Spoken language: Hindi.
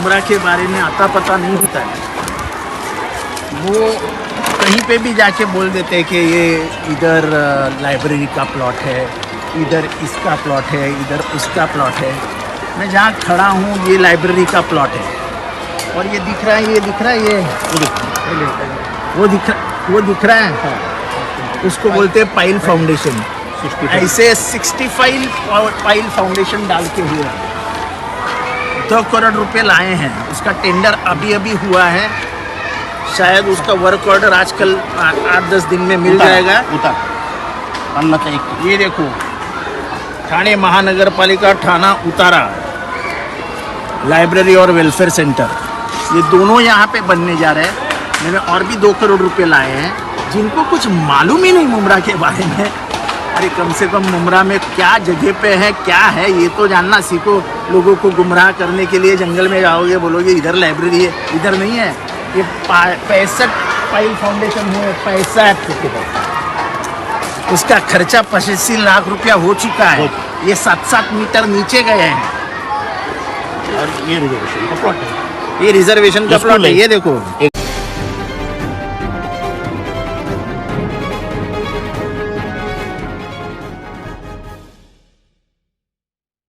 मुमरा के बारे में आता पता नहीं होता है, वो कहीं पे भी जाके बोल देते हैं कि ये इधर लाइब्रेरी का प्लॉट है, इधर इसका प्लॉट है, इधर उसका प्लॉट है। मैं जहाँ खड़ा हूँ ये लाइब्रेरी का प्लॉट है, और ये दिख रहा है, ये दिख रहा है, ये वो दिख रहा है, उसको बोलते हैं पाइल फाउंडेशन। ऐसे 65 पाइल फाउंडेशन डाल के हुए हैं, 2 करोड़ रुपए लाए हैं। उसका टेंडर अभी अभी हुआ है, शायद उसका वर्क ऑर्डर आजकल 8-10 दिन में मिल जाएगा। ये देखो, ठाणे महानगर पालिका ठाणा उतारा लाइब्रेरी और वेलफेयर सेंटर, ये दोनों यहाँ पे बनने जा रहे हैं। मैंने और भी 2 करोड़ रुपए लाए हैं, जिनको कुछ मालूम ही नहीं मुमरा के बारे में। अरे कम से कम मुमरा में क्या जगह पे है, क्या है, ये तो जानना सीखो। लोगों को गुमराह करने के लिए जंगल में जाओगे, बोलोगे इधर लाइब्रेरी है, इधर नहीं है। ये 65 पाइल फाउंडेशन हुए, 65। उसका खर्चा 85 लाख रुपया हो चुका है। ये 7-7 मीटर नीचे गए हैं, और ये रिजर्वेशन का प्लॉट है, ये रिजर्वेशन का प्लॉट है। ये देखो,